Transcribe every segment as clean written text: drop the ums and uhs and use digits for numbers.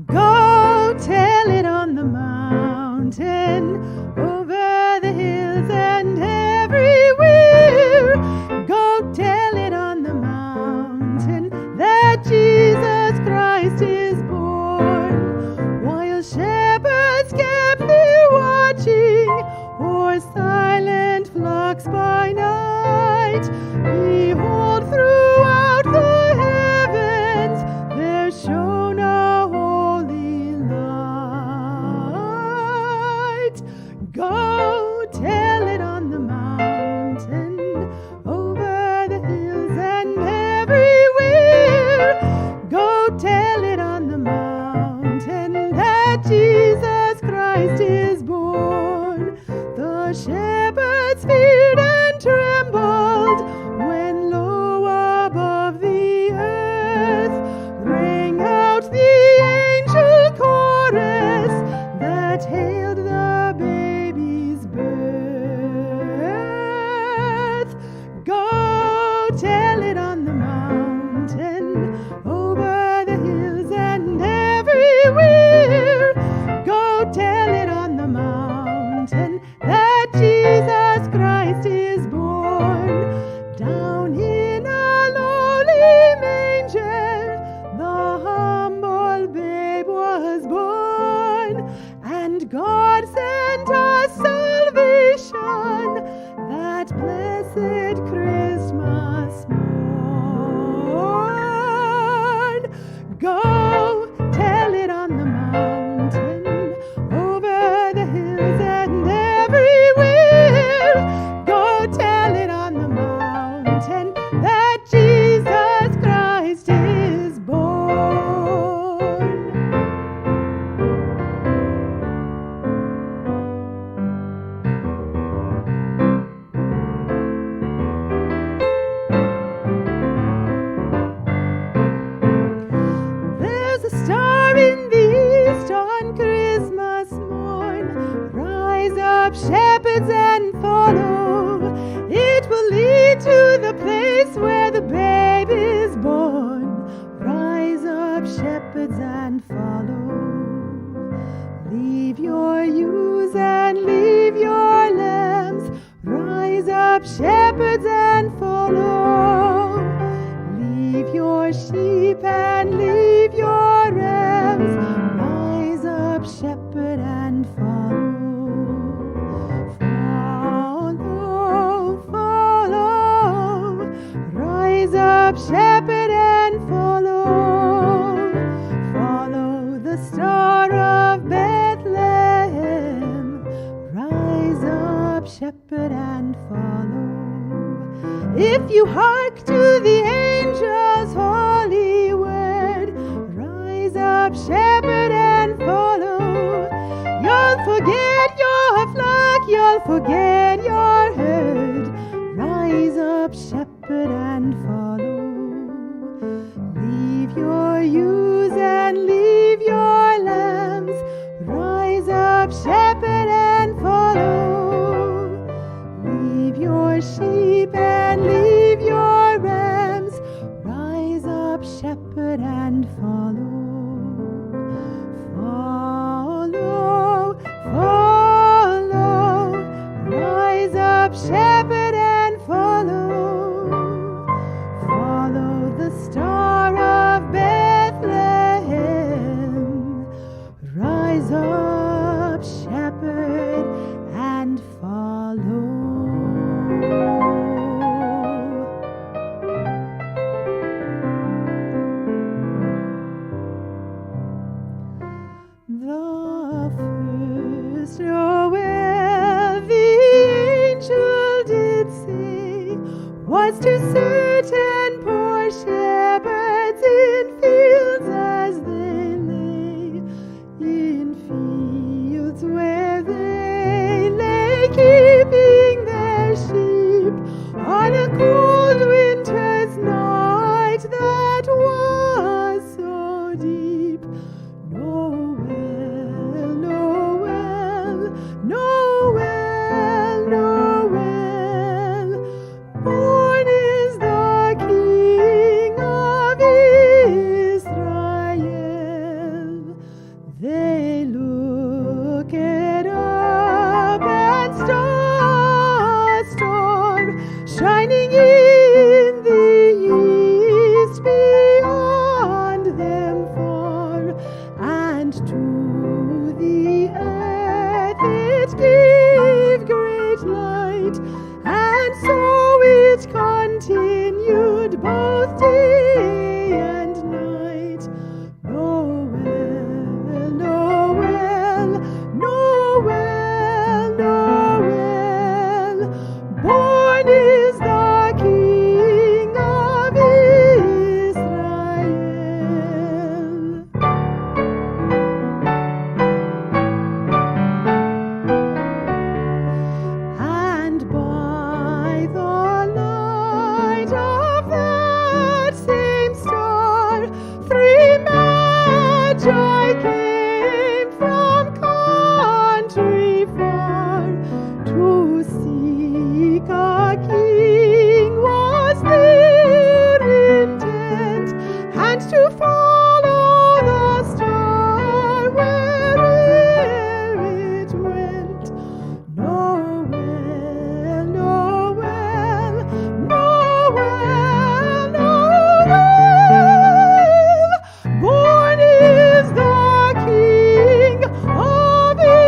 Go tell it on the mountain, over the hills and everywhere. Go tell it on the mountain that Jesus Christ is born. While shepherds carefully watching o'er silent flocks by night, behold, throughout the heavens there shone a holy light. Go tell it on the mountain, over the hills and everywhere. Go tell it on the mountain that Jesus Christ is born. The shepherds feared and trembled when low above the earth rang out the angel chorus that hailed the baby's birth. Go tell it on the mountain, over the hills and everywhere. Go tell it on the mountain that Jesus Christ is born. Down in a lowly manger the humble babe was born, and God sent us salvation that blessed Christmas morn. Go tell it on the mountain, over the hills and everywhere. Go tell it on the mountain that Jesus Christ is born. There's a star in the east on Christmas morn. Rise up, shepherds, and follow. It will lead to the place where the babe is born. Rise up, shepherds, and follow. Leave your ewes and leave your lambs. Rise up, shepherds, and follow. Leave your sheep and leave your rams. Rise up, shepherd, and follow. Follow, follow. Rise up, shepherd, and follow. Follow the star of Bethlehem. Rise up, shepherd, and follow. If you hark to the angel's holy word, rise up, shepherd, and follow. You'll forget your flock, you'll forget your herd. Rise up, shepherd, and follow. Leave your ewes and leave your lambs. Rise up, shepherd, and follow. Leave your sheep and leave your rams. Rise up, shepherd, and follow. Follow, follow. Rise up, shepherd, and follow. Follow the star of Bethlehem. Rise up, shepherd, and follow. was to certain poor shepherds in fields as they lay, in fields where they lay, keeping their sheep on a cold winter's night that was so deep. Noel, Noel, Noel, Noel, born is the King of Israel. They look it up and saw a star shining in the east beyond them far, and to the earth it gave great light, and so it continued both day and night. Noel, Noel, Noel, Noel, born is the King of Israel. And by the light of that same star, 3 magi came from country far. To seek a king was their intent, and to follow the star where'er it went. Noel, Noel, Noel, Noel, born is the King of Israel.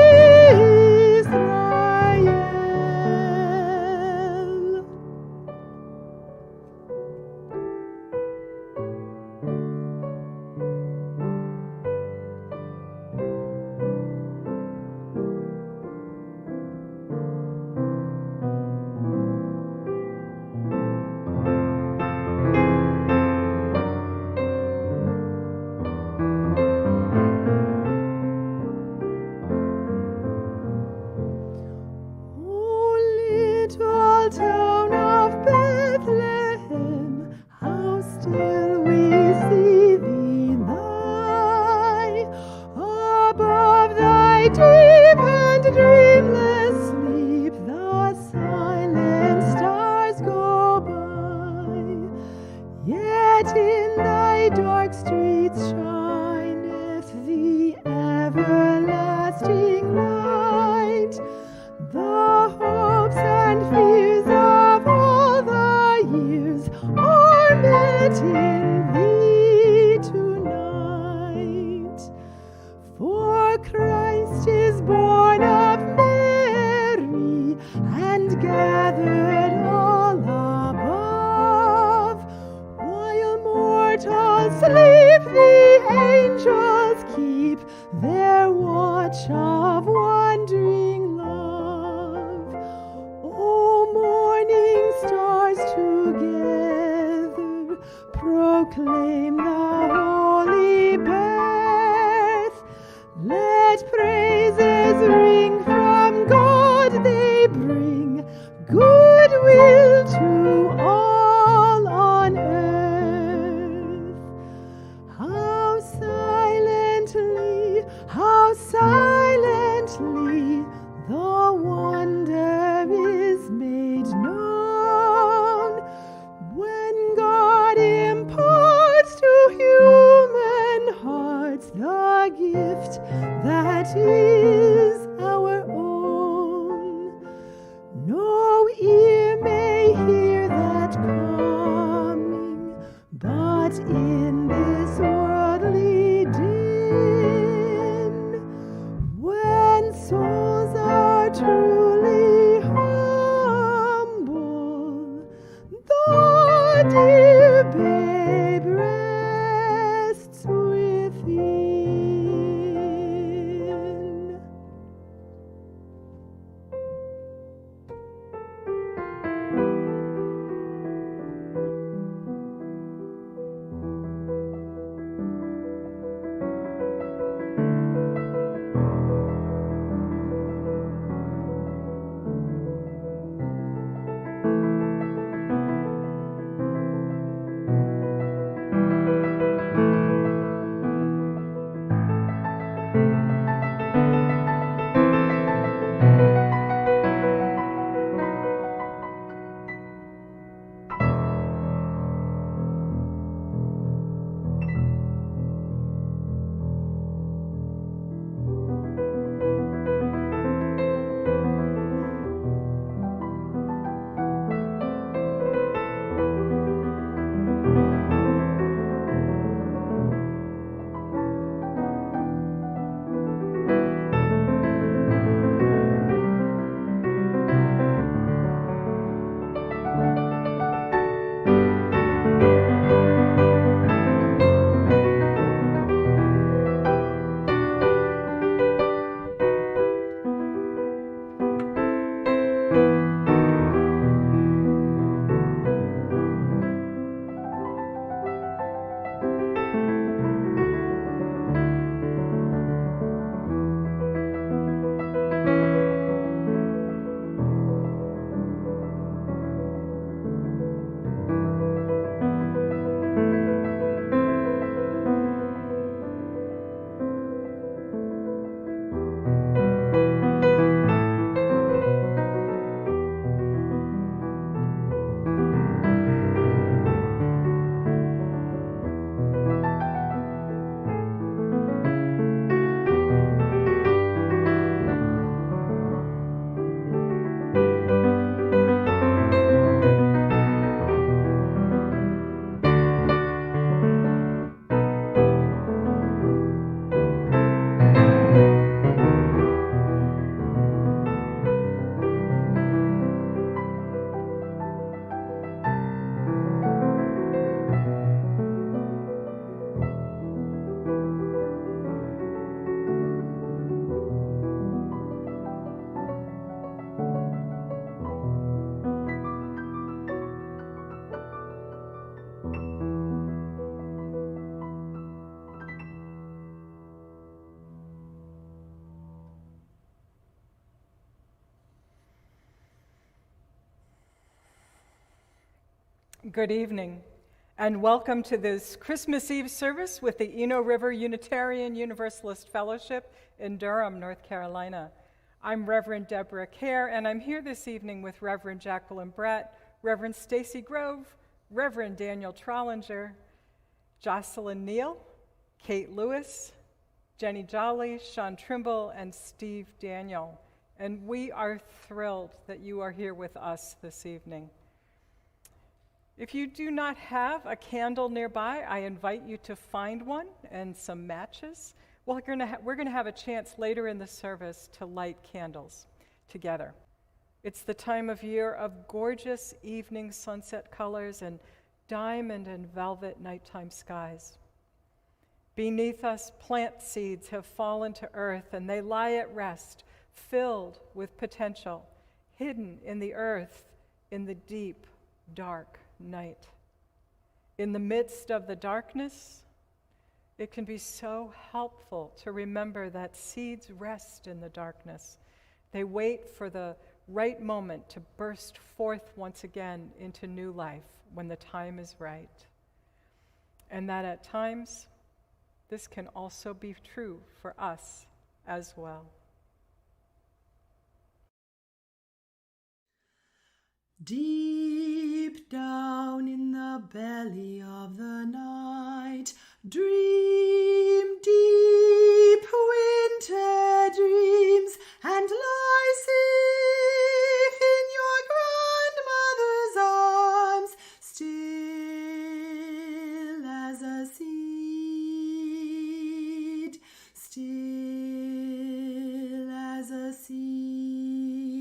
Oh, little town of Bethlehem, how still we see thee lie above thy deep and dreamless sleep. The silent stars go by, yet in thy dark streets shineth the everlasting light. The hopes and fears of all the years are met in thee tonight. For Christ is born of Mary and gathered all above. While mortals sleep, the angels keep their watch of wondering love. O morning stars together proclaim the holy birth. Let praises ring from God, they bring goodwill to all on earth. How silently the wonder is made known, when God imparts to human hearts the gift that is our own. No ear may hear Good evening, and welcome to this Christmas Eve service with the Eno River Unitarian Universalist Fellowship in Durham, North Carolina. I'm Reverend Deborah Kerr, and I'm here this evening with Reverend Jacqueline Brett, Reverend Stacy Grove, Reverend Daniel Trollinger, Jocelyn Neal, Kate Lewis, Jenny Jolly, Sean Trimble, and Steve Daniel. And we are thrilled that you are here with us this evening. If you do not have a candle nearby, I invite you to find one and some matches. We're going to have a chance later in the service to light candles together. It's the time of year of gorgeous evening sunset colors and diamond and velvet nighttime skies. Beneath us, plant seeds have fallen to earth, and they lie at rest, filled with potential, hidden in the earth in the deep, dark night. In the midst of the darkness, it can be so helpful to remember that seeds rest in the darkness. They wait for the right moment to burst forth once again into new life when the time is right. And that at times, this can also be true for us as well. Deep down in the belly of the night, dream deep winter dreams, and lie safe in your grandmother's arms, still as a seed, still as a seed.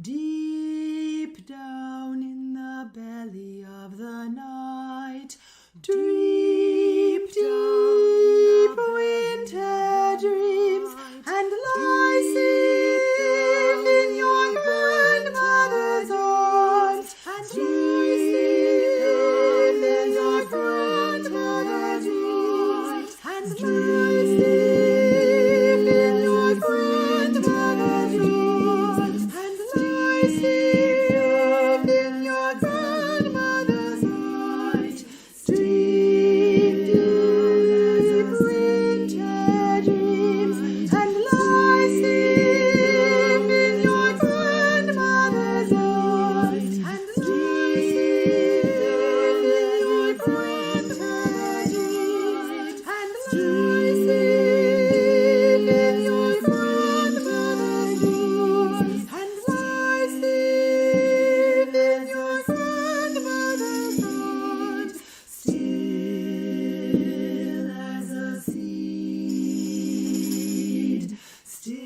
Deep down in the belly of the night, deep, deep winter dreams, and lie safe in your grandmother's arms, and lie safe in your grandmother's arms, and lie safe in your grandmother's arms, and lie safe in your grandmother's arms. Deep, deep winter dreams, and lie safe in your grandmother's arms, and lie safe in your grandmother's arms, and lie safe in your grandmother's arms, and lie safe in your grandmother's arms, still as a seed, still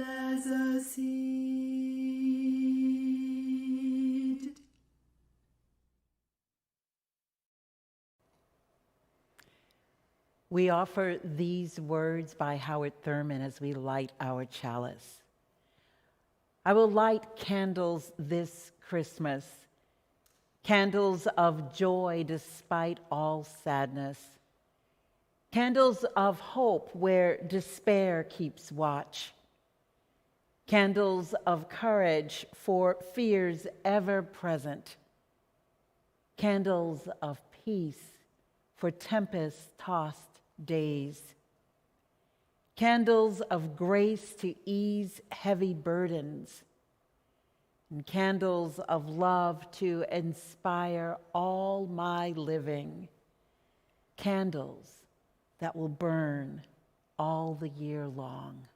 as a seed. We offer these words by Howard Thurman as we light our chalice. I will light candles this Christmas, candles of joy despite all sadness, candles of hope where despair keeps watch, candles of courage for fears ever present, candles of peace for tempest-tossed days, candles of grace to ease heavy burdens, and candles of love to inspire all my living, candles that will burn all the year long.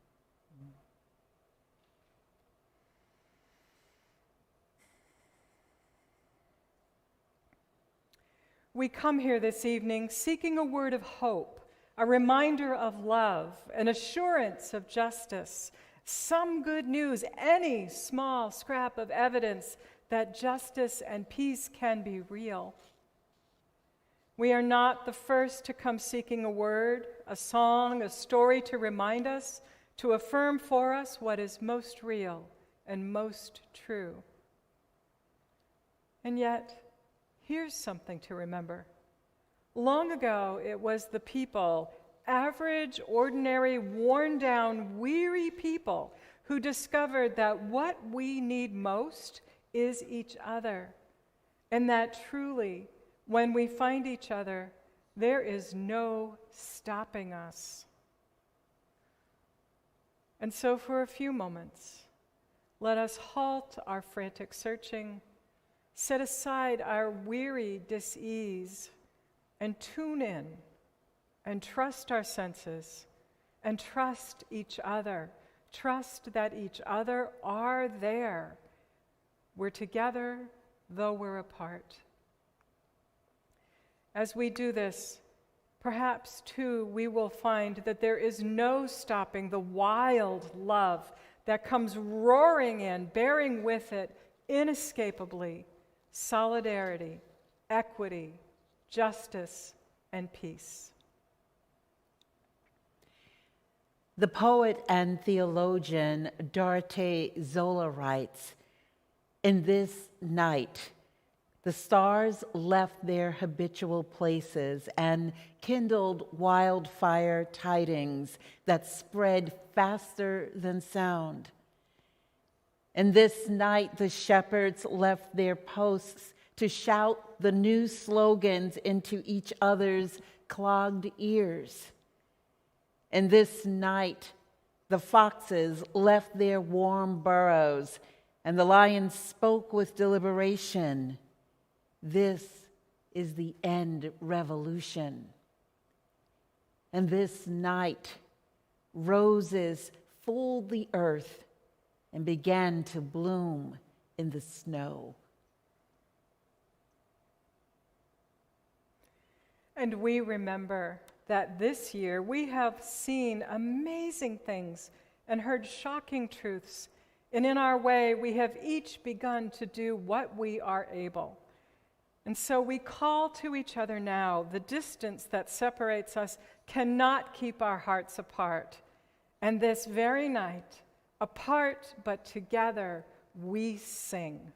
We come here this evening seeking a word of hope, a reminder of love, an assurance of justice, some good news, any small scrap of evidence that justice and peace can be real. We are not the first to come seeking a word, a song, a story to remind us, to affirm for us what is most real and most true. And yet, here's something to remember. Long ago, it was the people, average, ordinary, worn-down, weary people, who discovered that what we need most is each other, and that truly, when we find each other, there is no stopping us. And so for a few moments, let us halt our frantic searching, set aside our weary dis-ease, and tune in and trust our senses and trust each other. Trust that each other are there. We're together, though we're apart. As we do this, perhaps, too, we will find that there is no stopping the wild love that comes roaring in, bearing with it inescapably solidarity, equity, justice, and peace. The poet and theologian Dorothée Zola writes, "In this night, the stars left their habitual places and kindled wildfire tidings that spread faster than sound. In this night, the shepherds left their posts to shout the new slogans into each other's clogged ears. In this night, the foxes left their warm burrows, and the lions spoke with deliberation. This is the end revolution. And this night, roses fooled the earth and began to bloom in the snow." And we remember that this year we have seen amazing things and heard shocking truths. And in our way, we have each begun to do what we are able. And so we call to each other now. The distance that separates us cannot keep our hearts apart. And this very night, apart but together, we sing.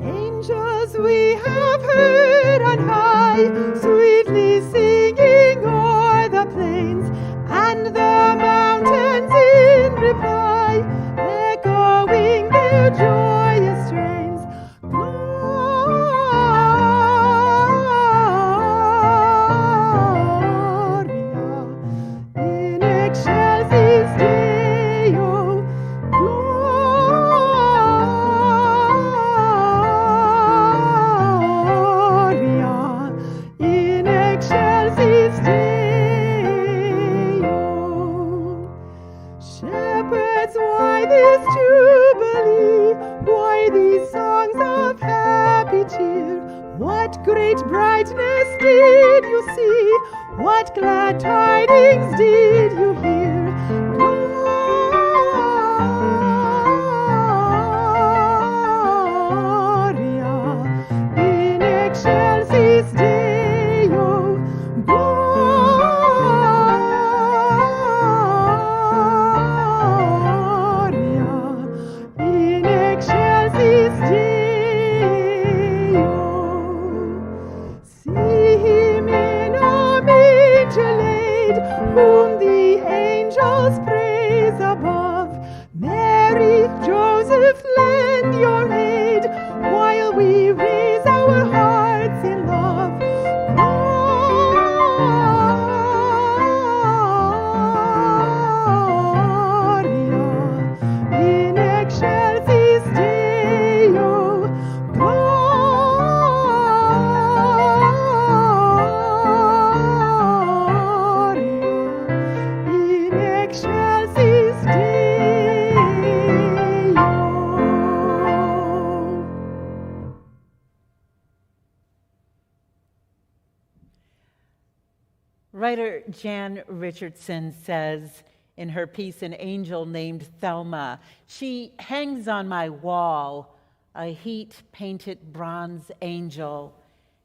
Angels we have heard on high, sweetly singing o'er the plains, and the mountains in reply, echoing their joyous strains. Gloria in excelsis Deo, Gloria in excelsis Deo. Shepherds, why this jubilee? Why these songs of happy cheer? What great brightness did you see? What glad tidings did you hear? Gloria in excelsis Deo, Gloria in excelsis Deo. See him in a manger laid, whom the angels praise above. Mary, Joseph, lend your aid, while we raise our hearts in love. Gloria in excelsis Deo, Gloria in excelsis Deo. Writer Jan Richardson says in her piece, An Angel Named Thelma, "She hangs on my wall, a heat-painted bronze angel,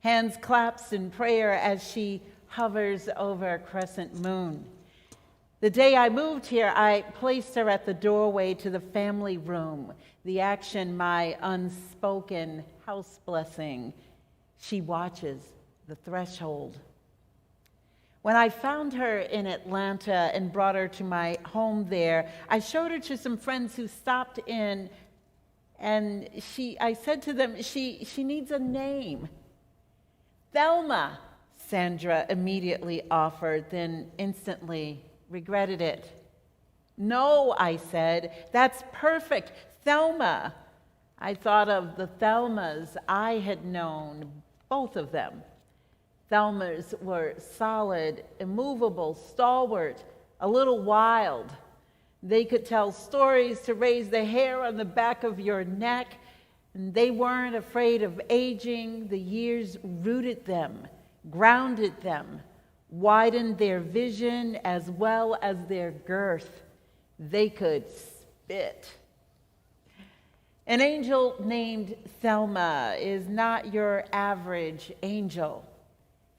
hands clasped in prayer as she hovers over a crescent moon. The day I moved here, I placed her at the doorway to the family room, the action my unspoken house blessing. She watches the threshold. When I found her in Atlanta and brought her to my home there, I showed her to some friends who stopped in, and I said to them, she needs a name. Thelma, Sandra immediately offered, then instantly regretted it. No, I said, that's perfect, Thelma. I thought of the Thelmas I had known, both of them. Thelmas were solid, immovable, stalwart, a little wild. They could tell stories to raise the hair on the back of your neck, and they weren't afraid of aging. The years rooted them, grounded them, widened their vision as well as their girth. They could spit. An angel named Thelma is not your average angel.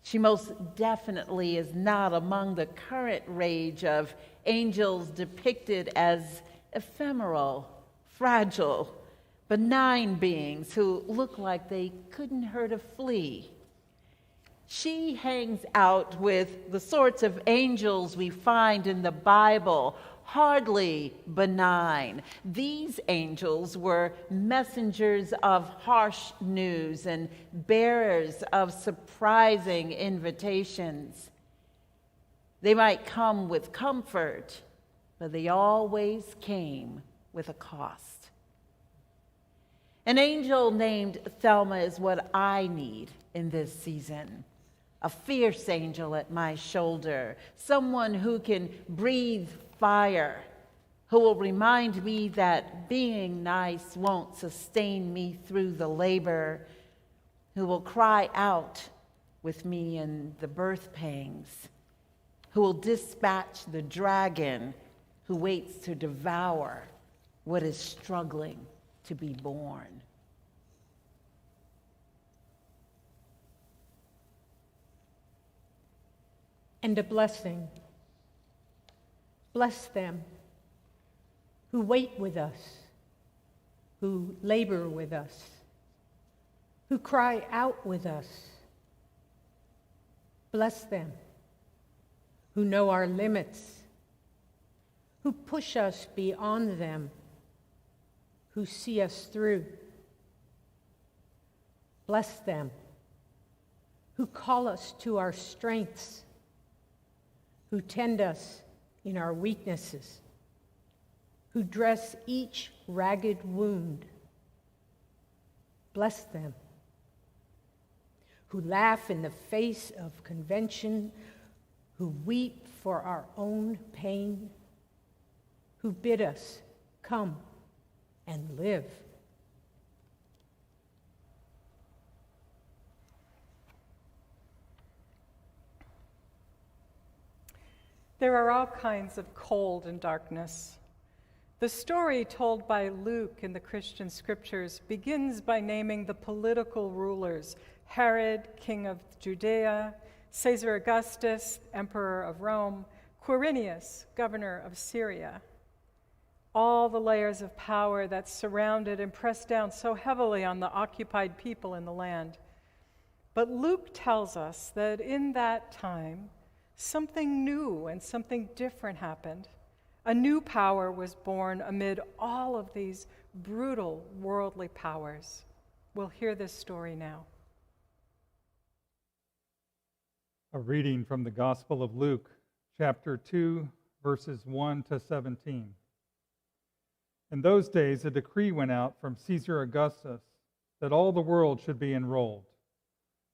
She most definitely is not among the current rage of angels depicted as ephemeral, fragile, benign beings who look like they couldn't hurt a flea. She hangs out with the sorts of angels we find in the Bible, hardly benign. These angels were messengers of harsh news and bearers of surprising invitations. They might come with comfort, but they always came with a cost. An angel named Thelma is what I need in this season. A fierce angel at my shoulder, someone who can breathe fire, who will remind me that being nice won't sustain me through the labor, who will cry out with me in the birth pangs, who will dispatch the dragon who waits to devour what is struggling to be born. And a blessing. Bless them who wait with us, who labor with us, who cry out with us. Bless them who know our limits, who push us beyond them, who see us through. Bless them who call us to our strengths, who tend us in our weaknesses, who dress each ragged wound. Bless them, who laugh in the face of convention, who weep for our own pain, who bid us come and live. There are all kinds of cold and darkness. The story told by Luke in the Christian scriptures begins by naming the political rulers: Herod, king of Judea; Caesar Augustus, emperor of Rome; Quirinius, governor of Syria. All the layers of power that surrounded and pressed down so heavily on the occupied people in the land. But Luke tells us that in that time, something new and something different happened. A new power was born amid all of these brutal worldly powers. We'll hear this story now. A reading from the Gospel of Luke, chapter 2, verses 1 to 17. In those days, a decree went out from Caesar Augustus that all the world should be enrolled.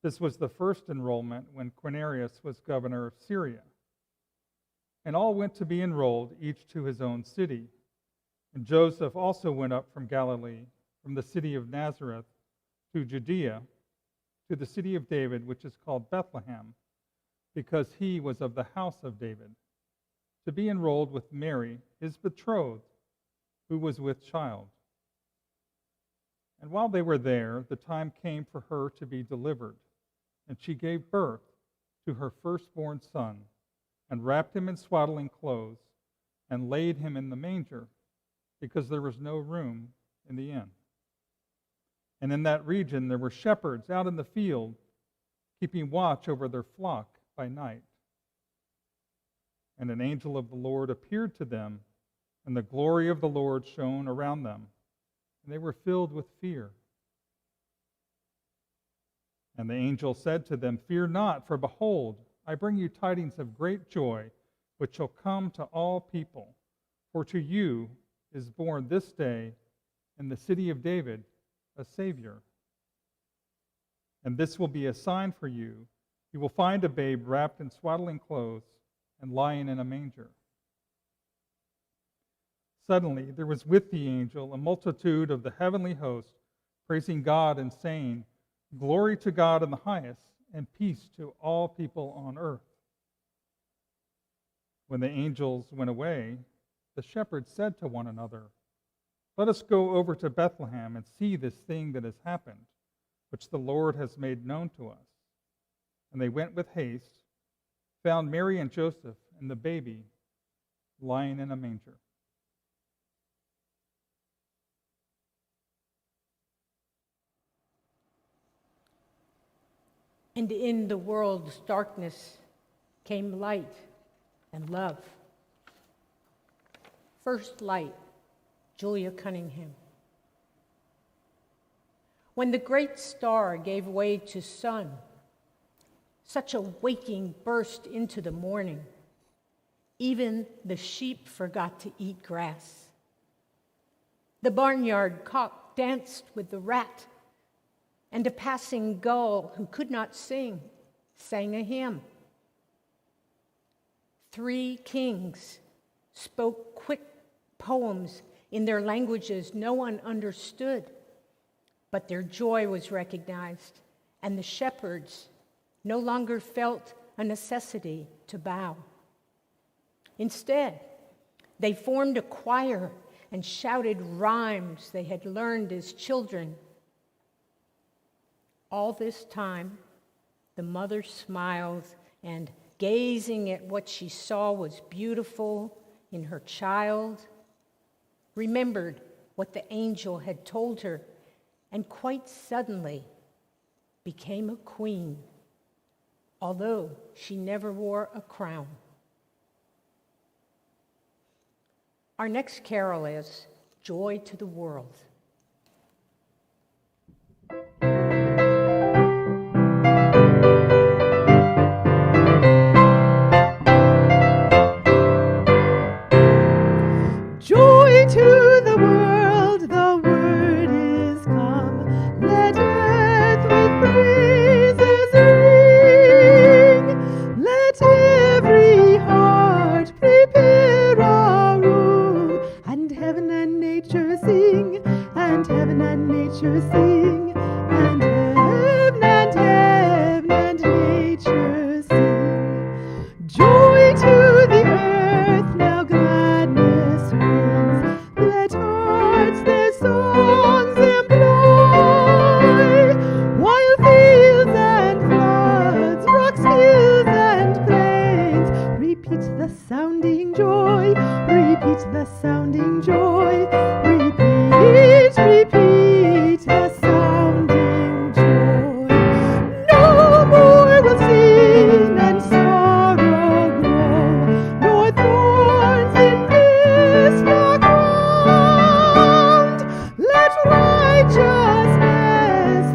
This was the first enrollment when Quirinius was governor of Syria. And all went to be enrolled, each to his own city. And Joseph also went up from Galilee, from the city of Nazareth to Judea, to the city of David, which is called Bethlehem, because he was of the house of David, to be enrolled with Mary, his betrothed, who was with child. And while they were there, the time came for her to be delivered. And she gave birth to her firstborn son, and wrapped him in swaddling clothes and laid him in the manger, because there was no room in the inn. And in that region there were shepherds out in the field, keeping watch over their flock by night. And an angel of the Lord appeared to them, and the glory of the Lord shone around them, and they were filled with fear. And the angel said to them, "Fear not, for behold, I bring you tidings of great joy, which shall come to all people. For to you is born this day in the city of David a Savior. And this will be a sign for you. You will find a babe wrapped in swaddling clothes and lying in a manger." Suddenly there was with the angel a multitude of the heavenly host, praising God and saying, "Glory to God in the highest, and peace to all people on earth." When the angels went away, the shepherds said to one another, "Let us go over to Bethlehem and see this thing that has happened, which the Lord has made known to us." And they went with haste, found Mary and Joseph and the baby lying in a manger. And in the world's darkness came light and love. First light, Julia Cunningham. When the great star gave way to sun, such a waking burst into the morning. Even the sheep forgot to eat grass. The barnyard cock danced with the rat, and a passing gull who could not sing sang a hymn. 3 kings spoke quick poems in their languages no one understood, but their joy was recognized, and the shepherds no longer felt a necessity to bow. Instead, they formed a choir and shouted rhymes they had learned as children. All this time, the mother smiled and, gazing at what she saw was beautiful in her child, remembered what the angel had told her, and quite suddenly became a queen, although she never wore a crown. Our next carol is Joy to the World. Joy to the world, the word is come. Let earth with praises ring. Let every heart prepare a room. And heaven and nature sing, and heaven and nature sing, and heaven and nature sing. Joy to the earth, now gladness rings. Let hearts their songs employ, while fields and floods, rocks, hills and plains repeat the sounding joy, repeat the sounding joy, repeat, repeat the sounding joy. No more will sin and sorrow grow, nor thorns in this dark ground. Let righteousness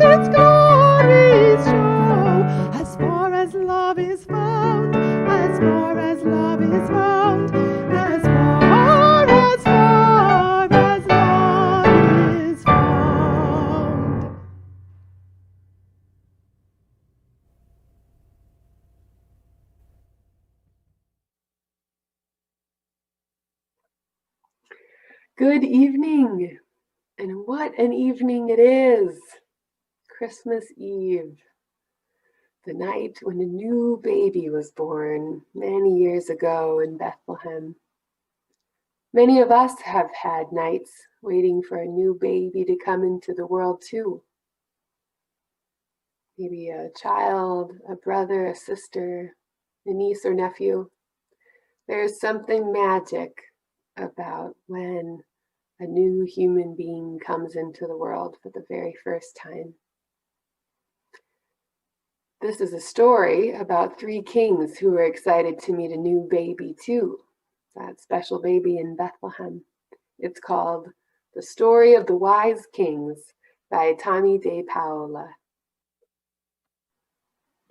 its glories show, as far as love is found, as far as love is found, as far as love is found. Good evening, and what an evening it is. Christmas Eve, the night when a new baby was born many years ago in Bethlehem. Many of us have had nights waiting for a new baby to come into the world too. Maybe a child, a brother, a sister, a niece or nephew. There's something magic about when a new human being comes into the world for the very first time. This is a story about three kings who were excited to meet a new baby too, that special baby in Bethlehem. It's called The Story of the Wise Kings by Tommy de Paola.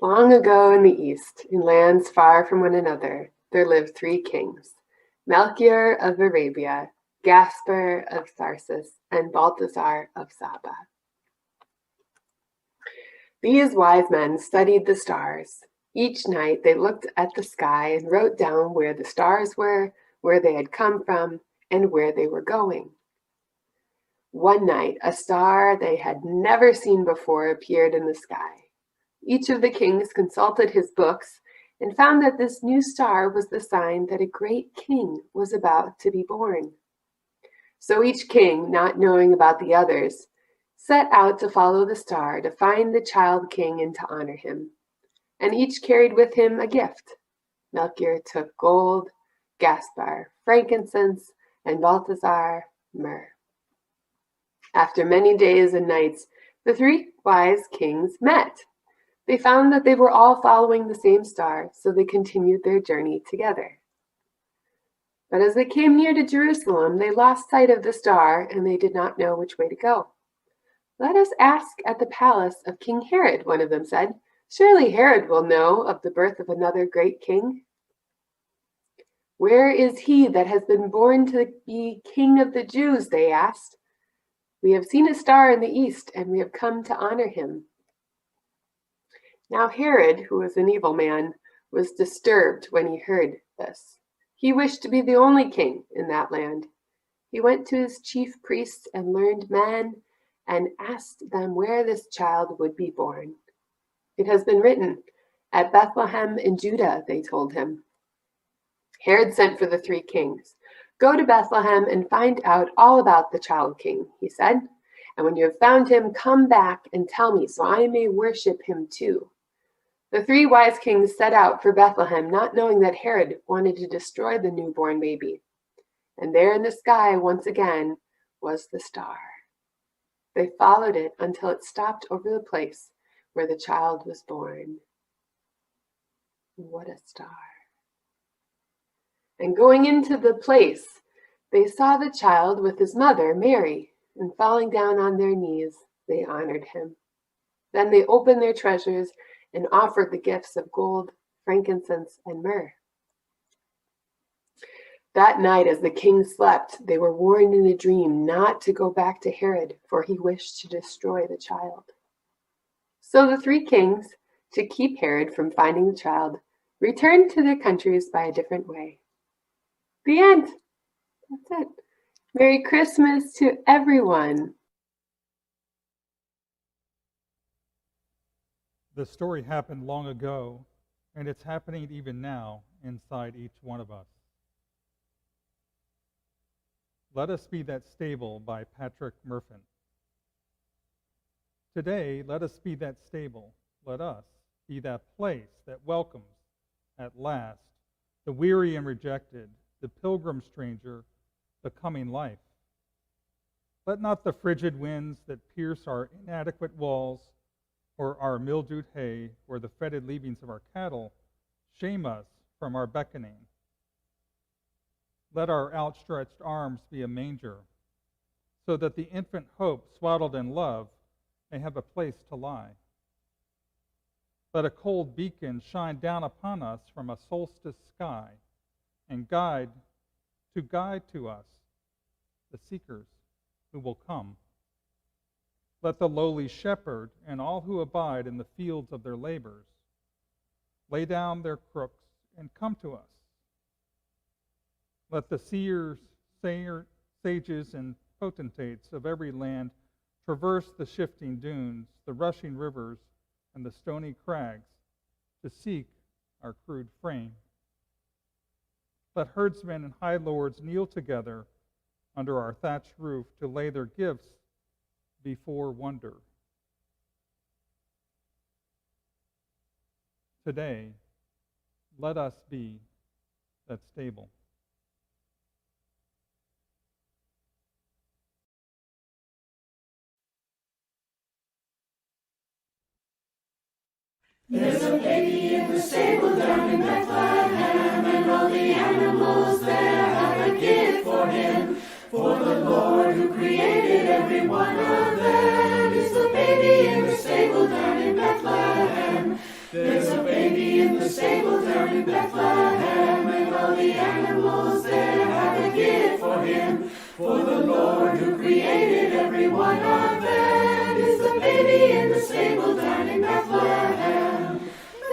Long ago in the East, in lands far from one another, there lived three kings, Melchior of Arabia, Gaspar of Tarsus, and Balthasar of Saba. These wise men studied the stars. Each night they looked at the sky and wrote down where the stars were, where they had come from, and where they were going. One night, a star they had never seen before appeared in the sky. Each of the kings consulted his books and found that this new star was the sign that a great king was about to be born. So each king, not knowing about the others, set out to follow the star to find the child king and to honor him. And each carried with him a gift. Melchior took gold, Gaspar frankincense, and Balthasar myrrh. After many days and nights, the three wise kings met. They found that they were all following the same star, so they continued their journey together. But as they came near to Jerusalem, they lost sight of the star, and they did not know which way to go. "Let us ask at the palace of King Herod," one of them said. "Surely Herod will know of the birth of another great king." "Where is he that has been born to be King of the Jews?" they asked. "We have seen a star in the east, and we have come to honor him." Now Herod, who was an evil man, was disturbed when he heard this. He wished to be the only king in that land. He went to his chief priests and learned men and asked them where this child would be born. "It has been written, 'At Bethlehem in Judah,'" they told him. Herod sent for the three kings. "Go to Bethlehem and find out all about the child king," he said. "And when you have found him, come back and tell me so I may worship him too." The three wise kings set out for Bethlehem, not knowing that Herod wanted to destroy the newborn baby. And there in the sky, once again, was the star. They followed it until it stopped over the place where the child was born. What a star. And going into the place, they saw the child with his mother, Mary, and falling down on their knees, they honored him. Then they opened their treasures and offered the gifts of gold, frankincense, and myrrh. That night, as the kings slept, they were warned in a dream not to go back to Herod, for he wished to destroy the child. So the three kings, to keep Herod from finding the child, returned to their countries by a different way. The end. That's it. Merry Christmas to everyone. The story happened long ago, and it's happening even now inside each one of us. Let Us Be That Stable by Patrick Murphin. Today, let us be that stable. Let us be that place that welcomes, at last, the weary and rejected, the pilgrim stranger, the coming life. Let not the frigid winds that pierce our inadequate walls or our mildewed hay or the fetid leavings of our cattle shame us from our beckoning. Let our outstretched arms be a manger, so that the infant hope swaddled in love may have a place to lie. Let a cold beacon shine down upon us from a solstice sky and guide to us the seekers who will come. Let the lowly shepherd and all who abide in the fields of their labors lay down their crooks and come to us. Let the seers, sages, and potentates of every land traverse the shifting dunes, the rushing rivers, and the stony crags to seek our crude frame. Let herdsmen and high lords kneel together under our thatched roof to lay their gifts before wonder. Today, let us be that's stable. There's a baby in the stable down in Bethlehem, and all the animals there have a gift for him. For the Lord who created every one of them is the baby in the stable down in Bethlehem. There's a baby in the stable down in Bethlehem, and all the animals there have a gift for him. For the Lord who created every one of them is the baby in the stable down in Bethlehem.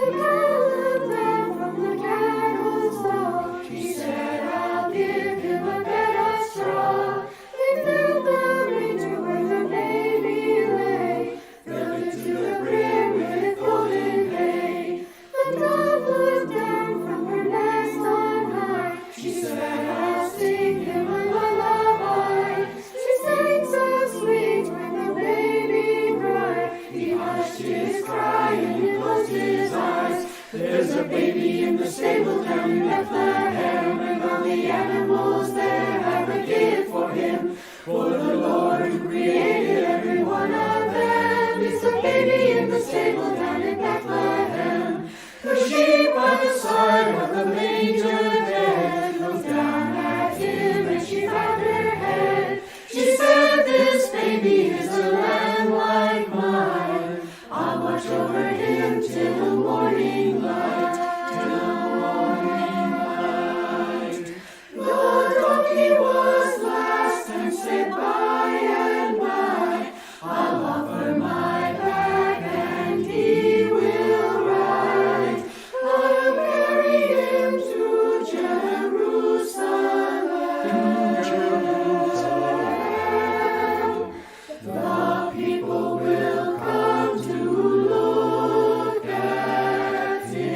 The girl looked down from the candle's glow. She said, I'll give him a bed of straw. They filled the manger where the baby lay, filled it to the brim with golden hay. The dove looked down from her nest on high. She said, I'll sing him a lullaby. She sang so sweet when the baby cried. He hushed his cry and he closed his eyes. There's a baby in the stable down in Bethlehem, and all the animals there have a gift for him. For the Lord who created every one of them is the baby in the stable down in Bethlehem. The sheep by the side of the manger dead looked down at him and she bowed her head. She said, this baby is a lamb like mine. I'll watch over him till the morning light, till the morning light. The donkey was last and said by and by, I'll offer my bag and he will ride. I'll carry him to Jerusalem. The people will come to look at him.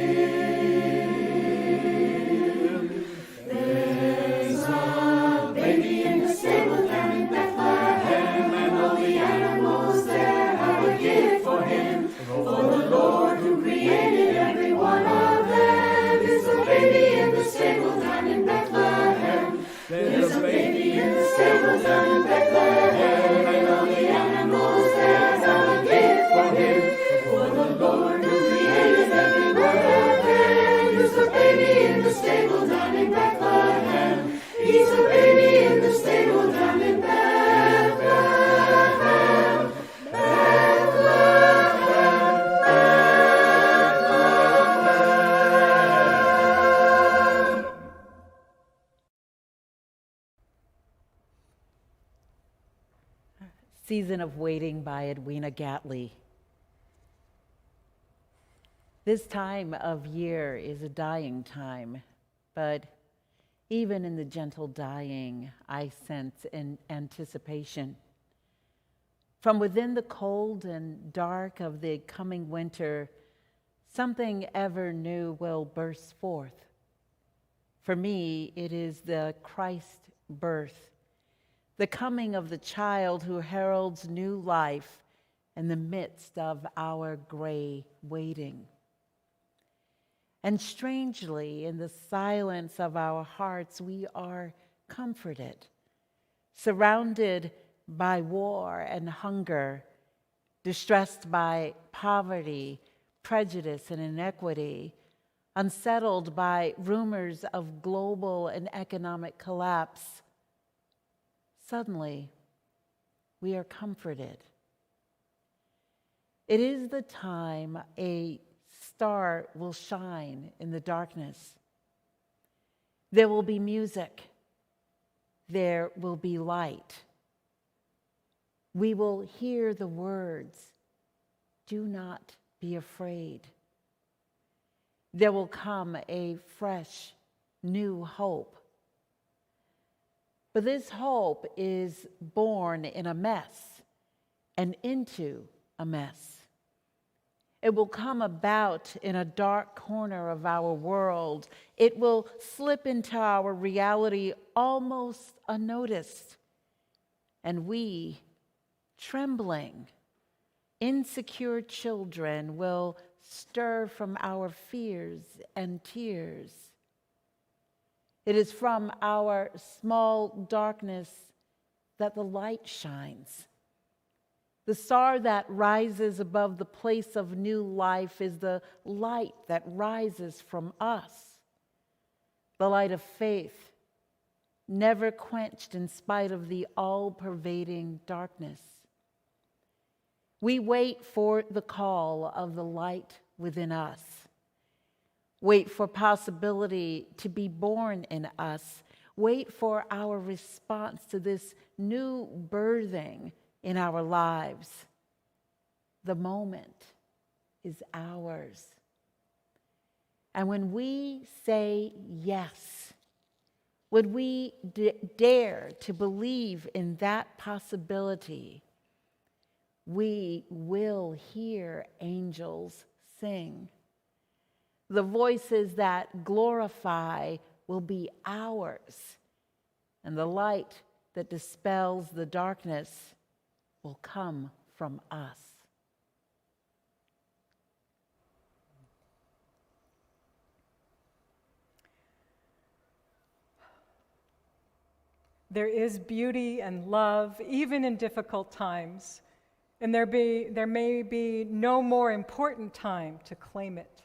There's a baby in the stable down in Bethlehem, and all the animals there have a gift for him. For the Lord who created every one of them is the baby in the stable down in Bethlehem. There's a baby in the stable down in Bethlehem, and all the animals there have a gift for him. For the Lord who created every one of them is the baby in the stable down in Bethlehem. He's a baby in the stable down in Bethlehem. Season of Waiting by Edwina Gatley. This time of year is a dying time, but even in the gentle dying, I sense an anticipation. From within the cold and dark of the coming winter, something ever new will burst forth. For me, it is the Christ birth, the coming of the child who heralds new life in the midst of our gray waiting. And strangely, in the silence of our hearts, we are comforted, surrounded by war and hunger, distressed by poverty, prejudice, and inequity, unsettled by rumors of global and economic collapse. Suddenly, we are comforted. It is the time a star will shine in the darkness. There will be music. There will be light. We will hear the words, "Do not be afraid." There will come a fresh, new hope. But this hope is born in a mess and into a mess. It will come about in a dark corner of our world. It will slip into our reality almost unnoticed. And we, trembling, insecure children, will stir from our fears and tears. It is from our small darkness that the light shines. The star that rises above the place of new life is the light that rises from us. The light of faith, never quenched in spite of the all-pervading darkness. We wait for the call of the light within us. Wait for possibility to be born in us. Wait for our response to this new birthing in our lives. The moment is ours. And when we say yes, when we dare to believe in that possibility, we will hear angels sing. The voices that glorify will be ours, and the light that dispels the darkness will come from us. There is beauty and love even in difficult times, and there may be no more important time to claim it.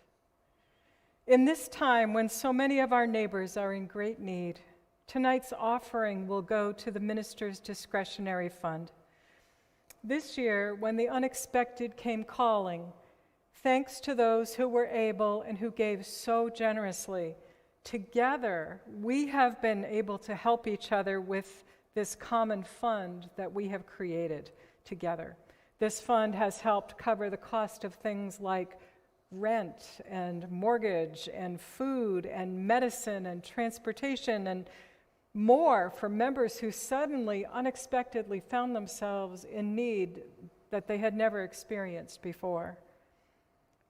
In this time when so many of our neighbors are in great need, tonight's offering will go to the minister's discretionary fund. This year, when the unexpected came calling, thanks to those who were able and who gave so generously, together we have been able to help each other with this common fund that we have created together. This fund has helped cover the cost of things like rent and mortgage and food and medicine and transportation and more for members who suddenly, unexpectedly found themselves in need that they had never experienced before.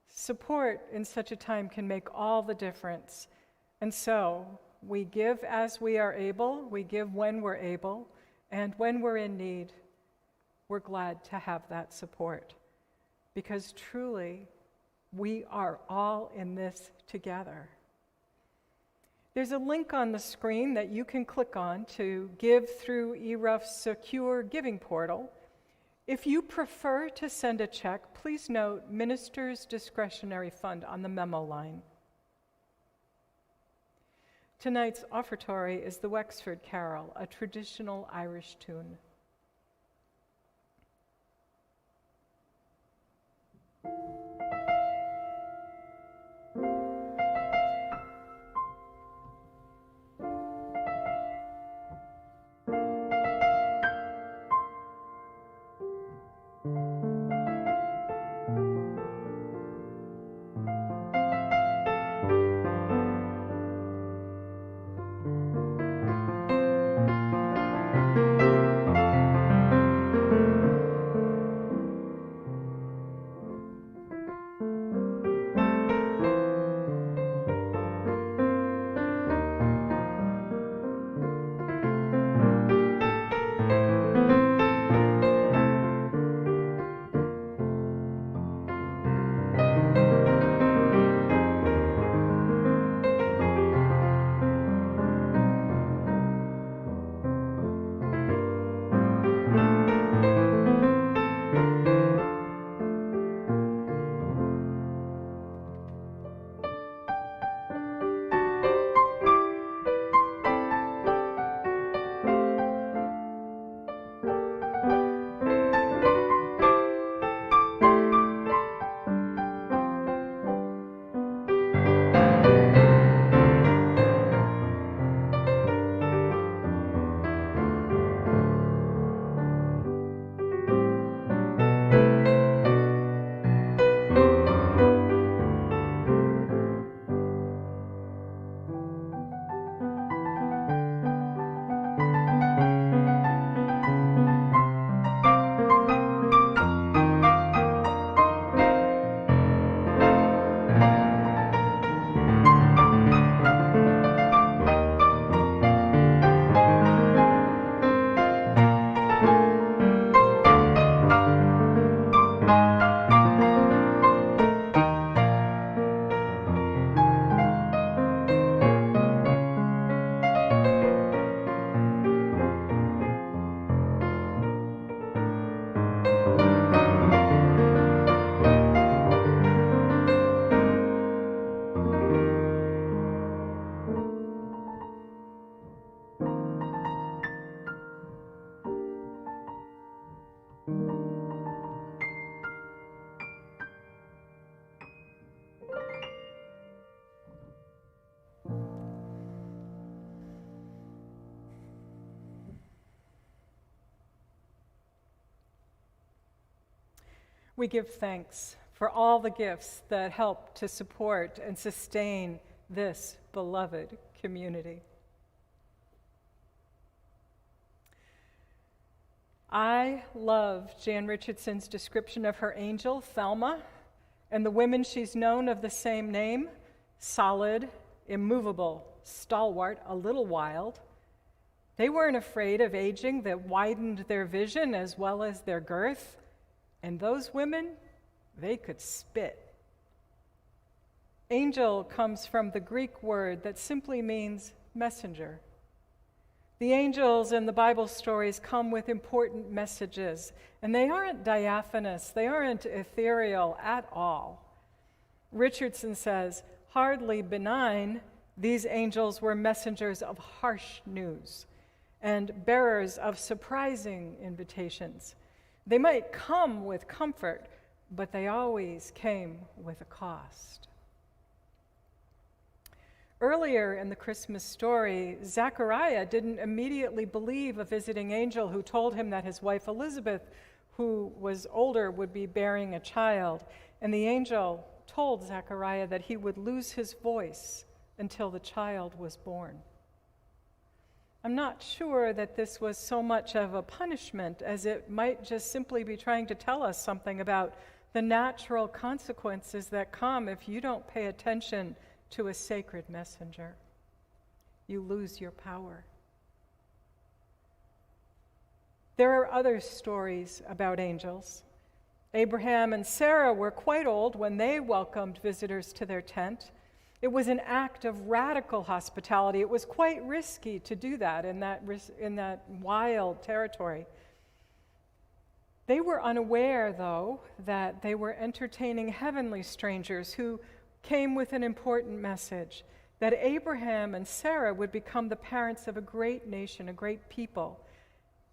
Support in such a time can make all the difference. And so we give as we are able, we give when we're able, and when we're in need, we're glad to have that support. Because truly, we are all in this together. There's a link on the screen that you can click on to give through ERUUF's secure giving portal. If you prefer to send a check, please note Minister's Discretionary Fund on the memo line. Tonight's Offertory is the Wexford Carol, a traditional Irish tune. We give thanks for all the gifts that help to support and sustain this beloved community. I love Jan Richardson's description of her angel, Thelma, and the women she's known of the same name: solid, immovable, stalwart, a little wild. They weren't afraid of aging that widened their vision as well as their girth. And those women, they could spit. Angel comes from the Greek word that simply means messenger. The angels in the Bible stories come with important messages, and they aren't diaphanous, they aren't ethereal at all. Richardson says, hardly benign, these angels were messengers of harsh news and bearers of surprising invitations. They might come with comfort, but they always came with a cost. Earlier in the Christmas story, Zechariah didn't immediately believe a visiting angel who told him that his wife Elizabeth, who was older, would be bearing a child. And the angel told Zechariah that he would lose his voice until the child was born. I'm not sure that this was so much of a punishment as it might just simply be trying to tell us something about the natural consequences that come if you don't pay attention to a sacred messenger. You lose your power. There are other stories about angels. Abraham and Sarah were quite old when they welcomed visitors to their tent. It was an act of radical hospitality. It was quite risky to do that in that wild territory. They were unaware, though, that they were entertaining heavenly strangers who came with an important message, that Abraham and Sarah would become the parents of a great nation, a great people.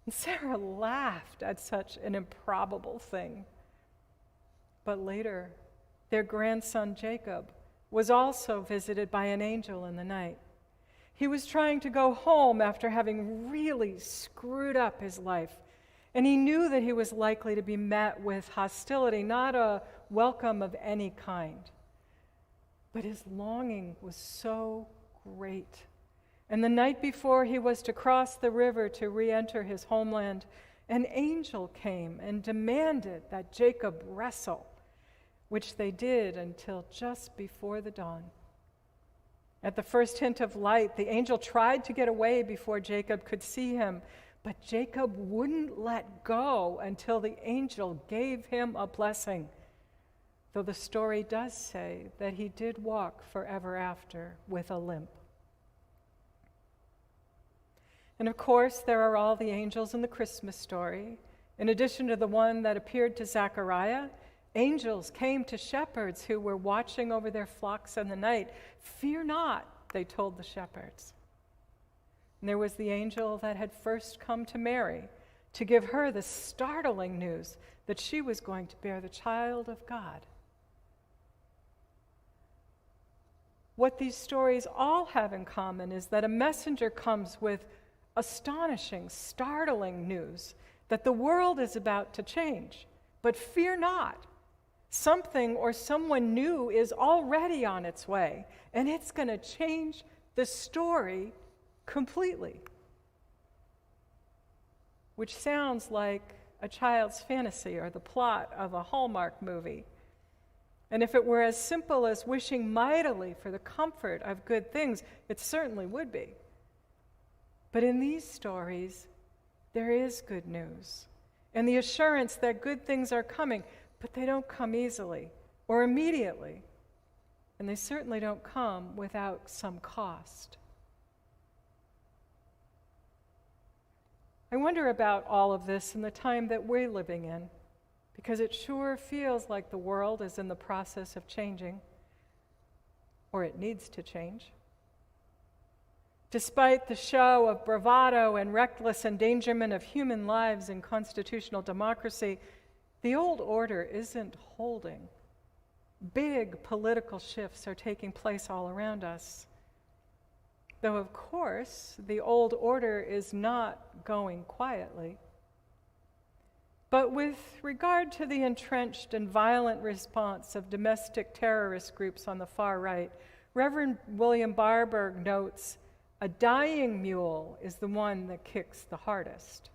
And Sarah laughed at such an improbable thing. But later, their grandson Jacob was also visited by an angel in the night. He was trying to go home after having really screwed up his life, and he knew that he was likely to be met with hostility, not a welcome of any kind. But his longing was so great. And the night before he was to cross the river to re-enter his homeland, an angel came and demanded that Jacob wrestle, which they did until just before the dawn. At the first hint of light, the angel tried to get away before Jacob could see him, but Jacob wouldn't let go until the angel gave him a blessing, though the story does say that he did walk forever after with a limp. And of course, there are all the angels in the Christmas story. In addition to the one that appeared to Zechariah, angels came to shepherds who were watching over their flocks in the night. Fear not, they told the shepherds. And there was the angel that had first come to Mary to give her the startling news that she was going to bear the child of God. What these stories all have in common is that a messenger comes with astonishing, startling news that the world is about to change. But fear not. Something or someone new is already on its way, and it's going to change the story completely. Which sounds like a child's fantasy or the plot of a Hallmark movie. And if it were as simple as wishing mightily for the comfort of good things, it certainly would be. But in these stories, there is good news, and the assurance that good things are coming, but they don't come easily or immediately, and they certainly don't come without some cost. I wonder about all of this in the time that we're living in, because it sure feels like the world is in the process of changing, or it needs to change. Despite the show of bravado and reckless endangerment of human lives in constitutional democracy, the old order isn't holding. Big political shifts are taking place all around us. Though, of course, the old order is not going quietly. But with regard to the entrenched and violent response of domestic terrorist groups on the far right, Reverend William Barberg notes, "A dying mule is the one that kicks the hardest."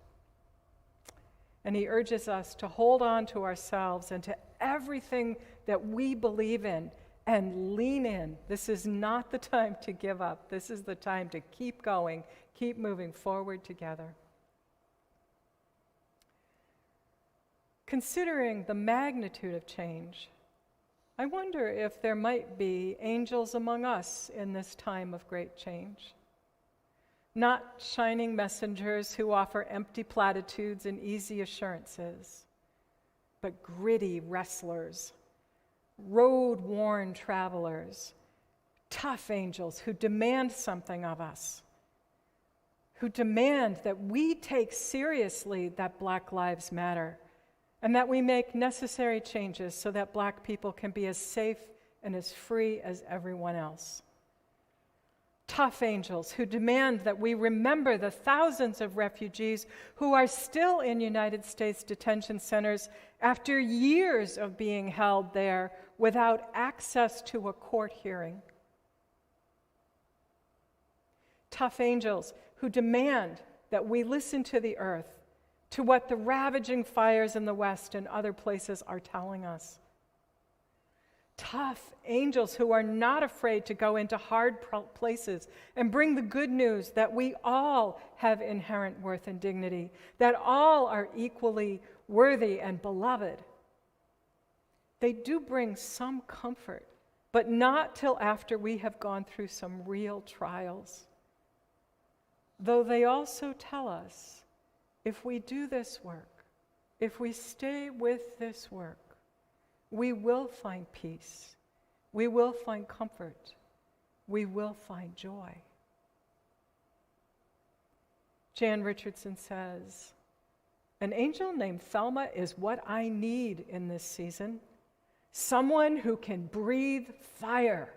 And he urges us to hold on to ourselves and to everything that we believe in and lean in. This is not the time to give up. This is the time to keep going, keep moving forward together. Considering the magnitude of change, I wonder if there might be angels among us in this time of great change. Not shining messengers who offer empty platitudes and easy assurances, but gritty wrestlers, road-worn travelers, tough angels who demand something of us, who demand that we take seriously that Black Lives Matter, and that we make necessary changes so that Black people can be as safe and as free as everyone else. Tough angels who demand that we remember the thousands of refugees who are still in United States detention centers after years of being held there without access to a court hearing. Tough angels who demand that we listen to the earth, to what the ravaging fires in the West and other places are telling us. Tough angels who are not afraid to go into hard places and bring the good news that we all have inherent worth and dignity, that all are equally worthy and beloved. They do bring some comfort, but not till after we have gone through some real trials. Though they also tell us, if we do this work, if we stay with this work, we will find peace, we will find comfort, we will find joy. Jan Richardson says, "An angel named Thelma is what I need in this season. Someone who can breathe fire,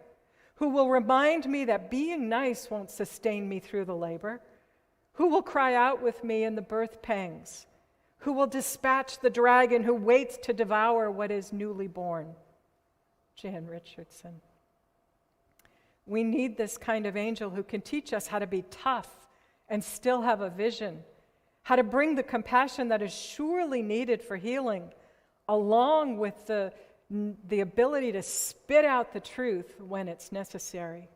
who will remind me that being nice won't sustain me through the labor, who will cry out with me in the birth pangs, who will dispatch the dragon who waits to devour what is newly born." Jan Richardson. We need this kind of angel who can teach us how to be tough and still have a vision, how to bring the compassion that is surely needed for healing, along with the ability to spit out the truth when it's necessary.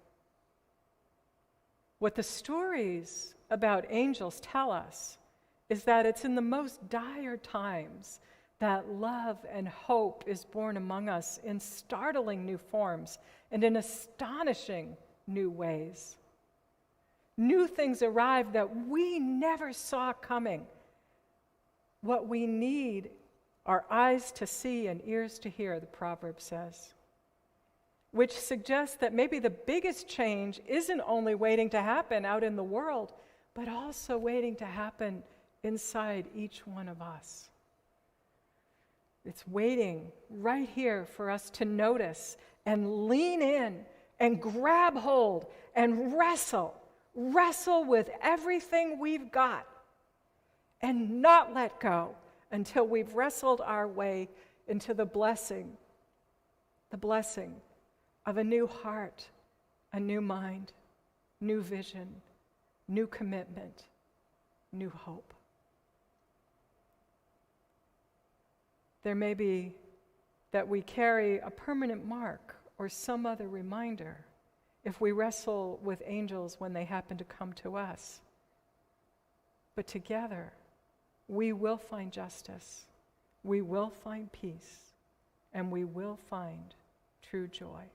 What the stories about angels tell us is that it's in the most dire times that love and hope is born among us in startling new forms and in astonishing new ways. New things arrive that we never saw coming. What we need are eyes to see and ears to hear, the proverb says, which suggests that maybe the biggest change isn't only waiting to happen out in the world, but also waiting to happen inside each one of us. It's waiting right here for us to notice and lean in and grab hold and wrestle with everything we've got and not let go until we've wrestled our way into the blessing of a new heart, a new mind, new vision, new commitment, new hope. There may be that we carry a permanent mark or some other reminder if we wrestle with angels when they happen to come to us. But together, we will find justice, we will find peace, and we will find true joy.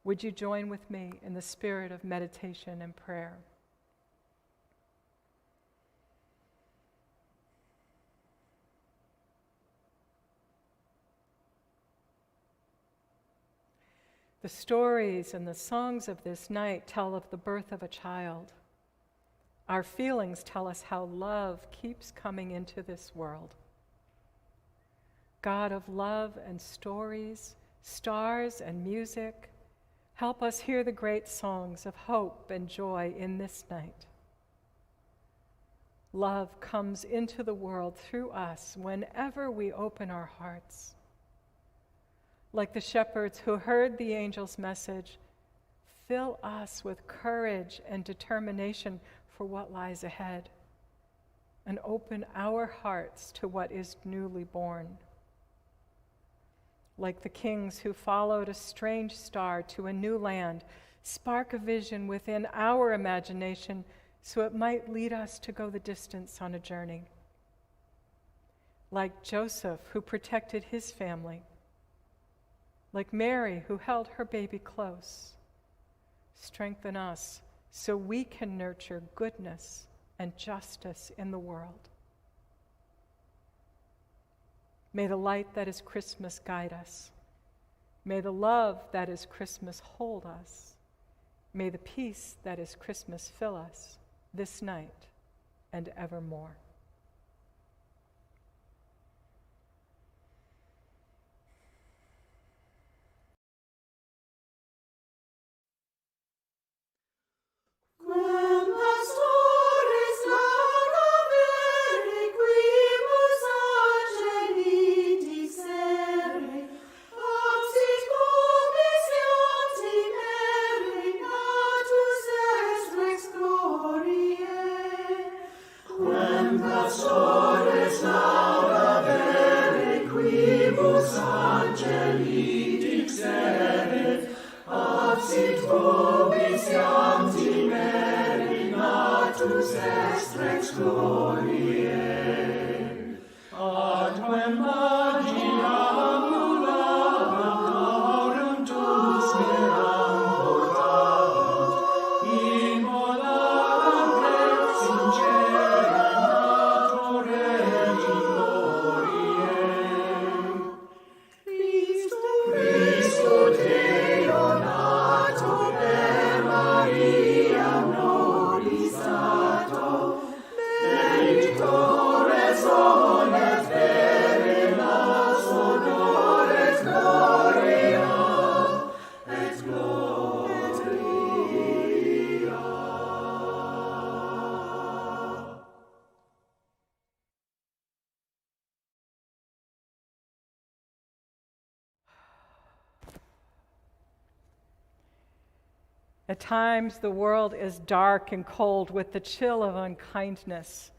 Would you join with me in the spirit of meditation and prayer? The stories and the songs of this night tell of the birth of a child. Our feelings tell us how love keeps coming into this world. God of love and stories, stars and music, help us hear the great songs of hope and joy in this night. love comes into the world through us whenever we open our hearts. Like the shepherds who heard the angel's message, fill us with courage and determination for what lies ahead, and open our hearts to what is newly born. Like the kings who followed a strange star to a new land, spark a vision within our imagination so it might lead us to go the distance on a journey. Like Joseph, who protected his family. Like Mary, who held her baby close. Strengthen us so we can nurture goodness and justice in the world. May the light that is Christmas guide us. May the love that is Christmas hold us. May the peace that is Christmas fill us this night and evermore. At times, the world is dark and cold with the chill of unkindness.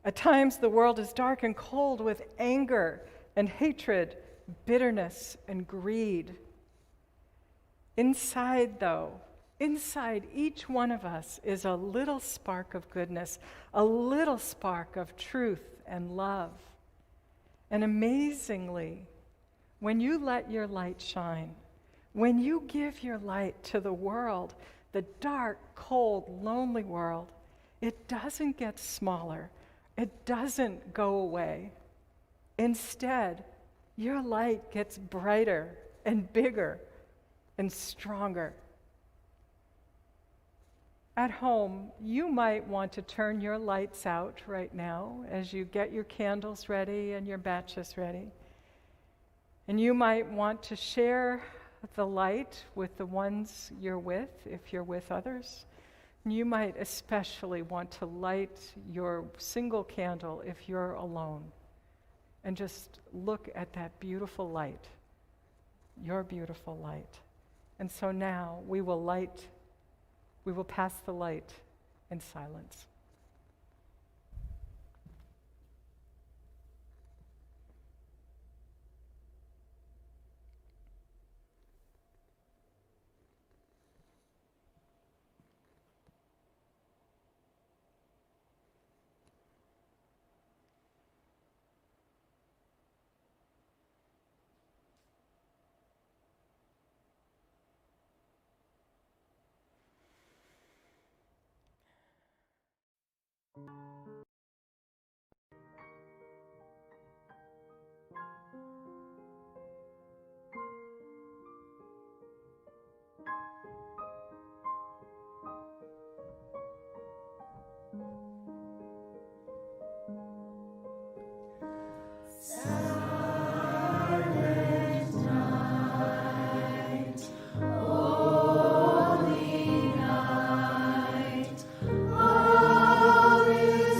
At times, the world is dark and cold with anger and hatred, bitterness and greed. Inside each one of us is a little spark of goodness, a little spark of truth and love. And amazingly, when you let your light shine, when you give your light to the world, the dark, cold, lonely world, it doesn't get smaller. It doesn't go away. Instead, your light gets brighter and bigger and stronger. At home, you might want to turn your lights out right now as you get your candles ready and your matches ready. And you might want to share the light with the ones you're with, if you're with others. And you might especially want to light your single candle if you're alone. And just look at that beautiful light, your beautiful light. And so now we will pass the light in silence. All is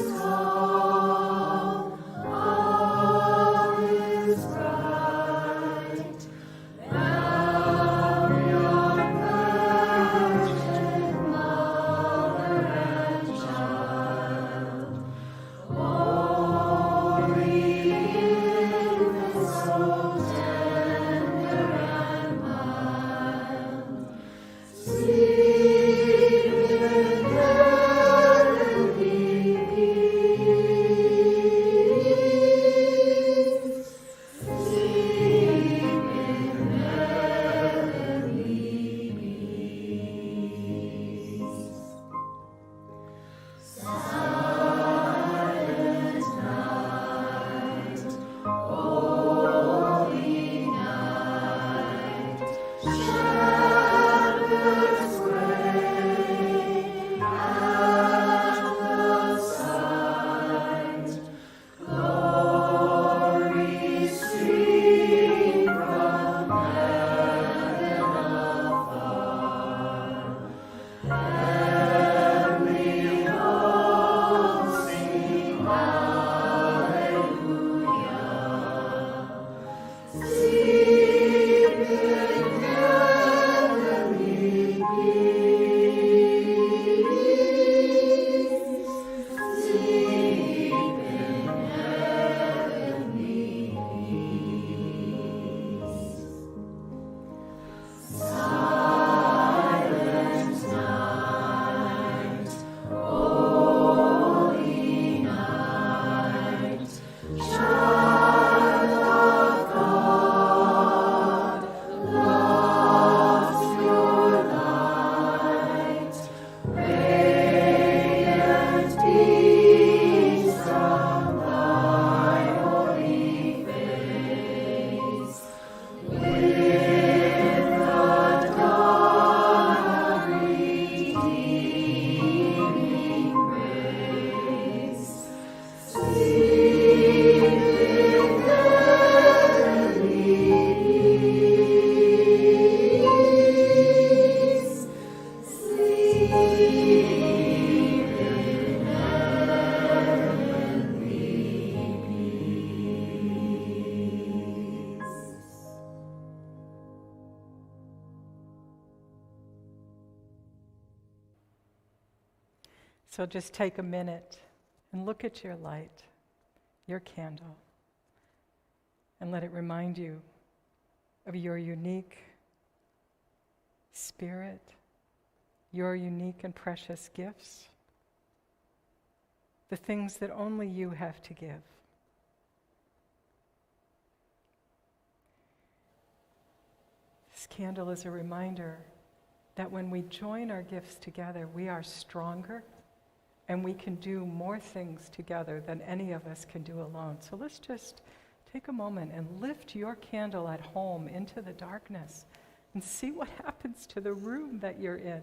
So just take a minute and look at your light, your candle, and let it remind you of your unique spirit, your unique and precious gifts, the things that only you have to give. This candle is a reminder that when we join our gifts together, we are stronger and we can do more things together than any of us can do alone. So let's just take a moment and lift your candle at home into the darkness and see what happens to the room that you're in.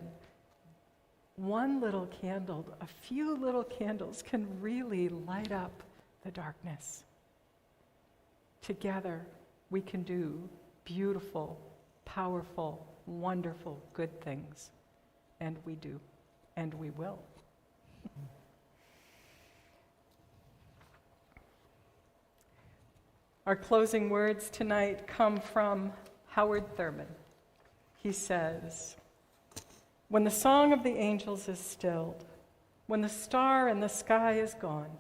One little candle, a few little candles can really light up the darkness. Together, we can do beautiful, powerful, wonderful, good things. And we do, and we will. Our closing words tonight come from Howard Thurman. He says, "When the song of the angels is stilled, when the star in the sky is gone,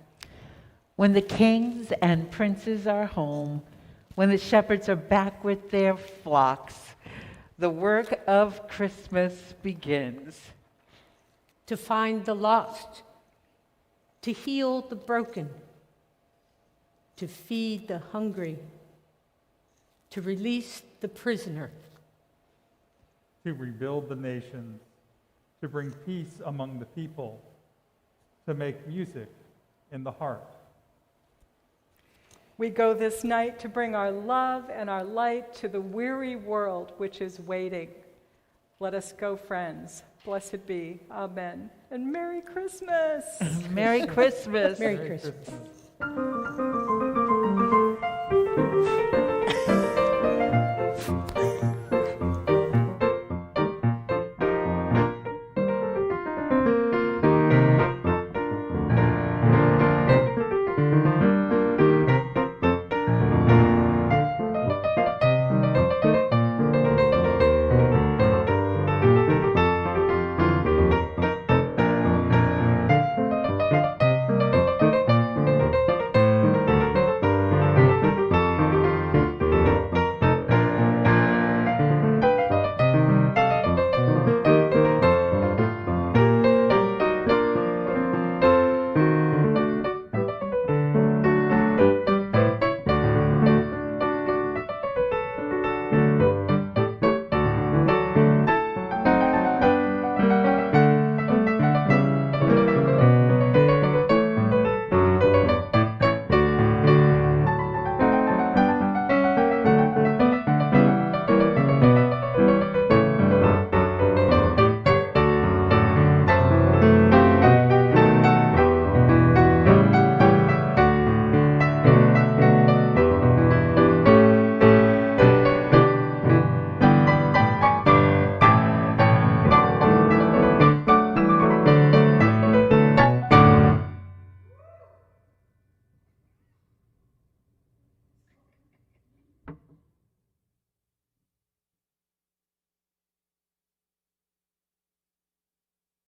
when the kings and princes are home, when the shepherds are back with their flocks, the work of Christmas begins. To find the lost, to heal the broken, to feed the hungry, to release the prisoner, to rebuild the nations, to bring peace among the people, to make music in the heart." We go this night to bring our love and our light to the weary world which is waiting. Let us go, friends. Blessed be. Amen. And Merry Christmas. Merry Christmas. Merry Christmas.